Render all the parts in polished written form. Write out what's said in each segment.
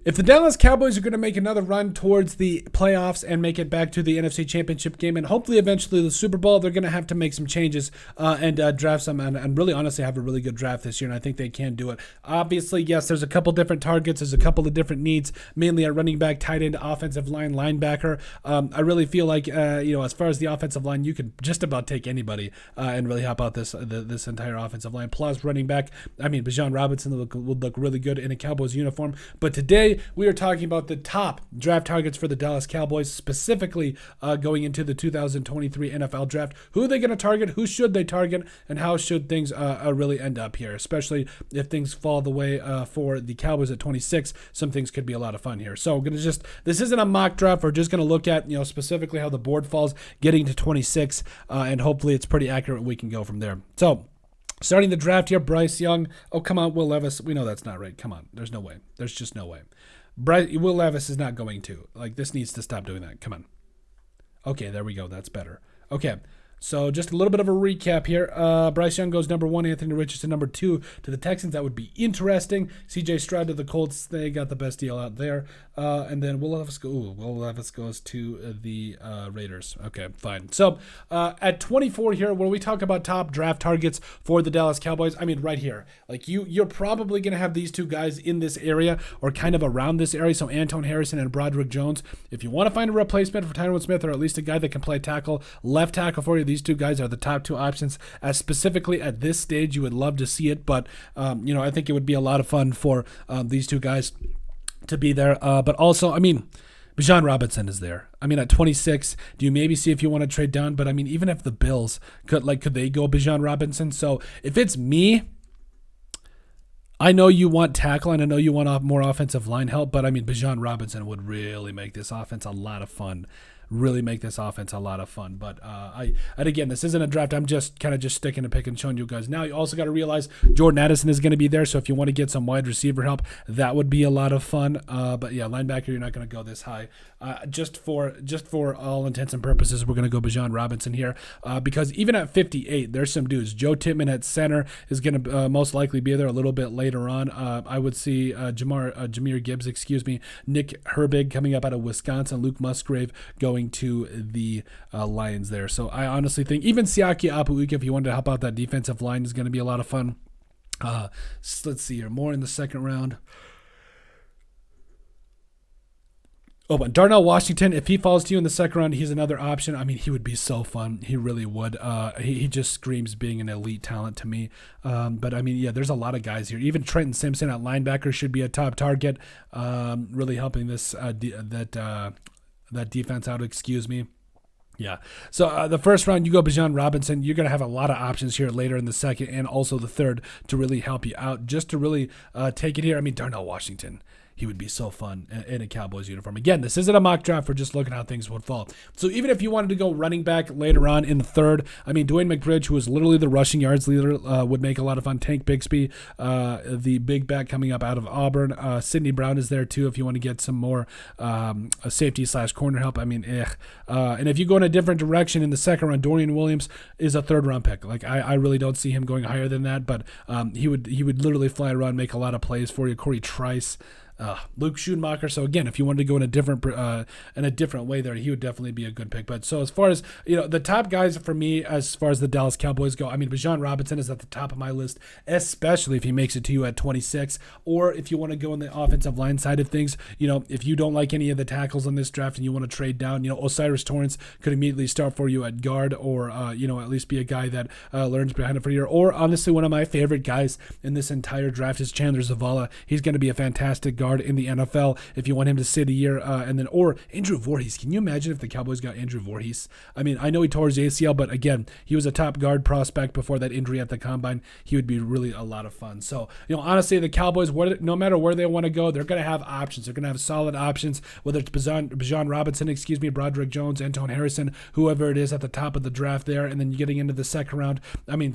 If the Dallas Cowboys are going to make another run towards the playoffs and make it back to the NFC Championship game and hopefully eventually the Super Bowl, they're going to have to make some changes and draft some and really honestly have a really good draft this year, and I think they can do it. Obviously, yes, there's a couple different targets. There's a couple of different needs, mainly at running back, tight end, offensive line, linebacker. I really feel like, as far as the offensive line, you could just about take anybody and really help out this entire offensive line. Plus, running back, Bijan Robinson would look really good in a Cowboys uniform. But today, we are talking about the top draft targets for the Dallas Cowboys, specifically going into the 2023 NFL draft. Who are they going to target? Who should they target? And how should things really end up here? Especially if things fall the way for the Cowboys at 26, some things could be a lot of fun here. So this isn't a mock draft. We're just going to look at, specifically how the board falls getting to 26, and hopefully it's pretty accurate. We can go from there. So, starting the draft here, Bryce Young. Oh, come on, Will Levis. We know that's not right. Come on. There's no way. There's just no way. Will Levis is not going to. This needs to stop doing that. Come on. Okay, there we go. That's better. Okay, so just a little bit of a recap here. Bryce Young goes number 1, Anthony Richardson number 2 to the Texans. That would be interesting. C.J. Stroud to the Colts. They got the best deal out there. And then Will Levis goes to the Raiders. Okay, fine. So at 24 here, when we talk about top draft targets for the Dallas Cowboys, right here. You're probably going to have these two guys in this area or kind of around this area. So Anton Harrison and Broderick Jones. If you want to find a replacement for Tyron Smith or at least a guy that can play left tackle for you, these two guys are the top two options. As specifically at this stage, you would love to see it, but I think it would be a lot of fun for these two guys to be there. But also, Bijan Robinson is there. At 26, do you maybe see if you want to trade down? But even if the Bills could they go Bijan Robinson? So if it's me, I know you want tackle and I know you want more offensive line help, but Bijan Robinson would really make this offense a lot of fun. But and again, this isn't a draft. I'm just sticking to pick and showing you guys. Now you also got to realize Jordan Addison is going to be there, so if you want to get some wide receiver help, that would be a lot of fun. But yeah, linebacker, you're not going to go this high. Just for all intents and purposes, we're going to go Bijan Robinson here because even at 58, there's some dudes. Joe Tippmann at center is going to most likely be there a little bit later on. I would see Jahmyr Gibbs, Nick Herbig coming up out of Wisconsin, Luke Musgrave going to the Lions there. So I honestly think even Siaki Apuika, if you wanted to help out that defensive line, is going to be a lot of fun. Let's see here. More in the second round. Oh, but Darnell Washington, if he falls to you in the second round, he's another option. He would be so fun. He really would. He just screams being an elite talent to me. But there's a lot of guys here. Even Trenton Simpson at linebacker should be a top target. Really helping this that defense out. Yeah. So the first round, you go Bijan Robinson. You're going to have a lot of options here later in the second and also the third to really help you out, just to really take it here. Darnell Washington. He would be so fun in a Cowboys uniform. Again, this isn't a mock draft. We're just looking at how things would fall. So even if you wanted to go running back later on in the third, Dwayne McBridge, who is literally the rushing yards leader, would make a lot of fun. Tank Bixby, the big back coming up out of Auburn. Sidney Brown is there too if you want to get some more safety/corner help. And if you go in a different direction in the second round, Dorian Williams is a third round pick. I really don't see him going higher than that, but he would literally fly around, make a lot of plays for you. Corey Trice. Luke Schoonmaker. So again, if you wanted to go in a different way there, he would definitely be a good pick. But so as far as the top guys for me, as far as the Dallas Cowboys go, Bijan Robinson is at the top of my list, especially if he makes it to you at 26, or if you want to go on the offensive line side of things. If you don't like any of the tackles on this draft and you want to trade down, Osiris Torrance could immediately start for you at guard, or at least be a guy that learns behind it for a year. Or honestly, one of my favorite guys in this entire draft is Chandler Zavala. He's going to be a fantastic guard in the NFL if you want him to sit a year, or Andrew Voorhees. Can you imagine if the Cowboys got Andrew Voorhees? I know he tore his ACL, but again, he was a top guard prospect before that injury at the combine. He would be really a lot of fun. So, honestly, the Cowboys, no matter where they want to go, they're going to have options. They're going to have solid options, whether it's Bijan Robinson, Broderick Jones, Anton Harrison, whoever it is at the top of the draft there, and then you're getting into the second round.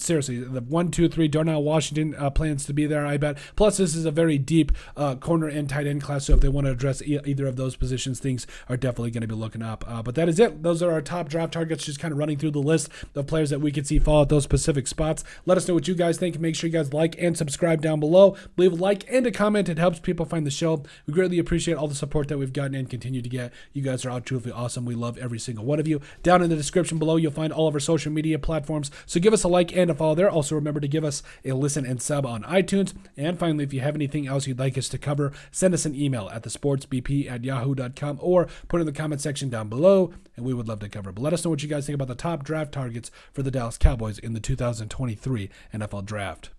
Seriously, the 1, 2, 3, Darnell Washington plans to be there, I bet. Plus, this is a very deep corner and tight end class. So if they want to address either of those positions, things are definitely going to be looking up. But that is it. Those are our top draft targets, just kind of running through the list of players that we could see fall at those specific spots. Let us know what you guys think. Make sure you guys like and subscribe down below. Leave a like and a comment. It helps people find the show. We greatly appreciate all the support that we've gotten and continue to get. You guys are all truly awesome. We love every single one of you. Down in the description below, you'll find all of our social media platforms. So give us a like and a follow there. Also remember to give us a listen and sub on iTunes. And finally, if you have anything else you'd like us to cover, send us an email at thesportsbp@yahoo.com or put it in the comment section down below, and we would love to cover it. But let us know what you guys think about the top draft targets for the Dallas Cowboys in the 2023 NFL Draft.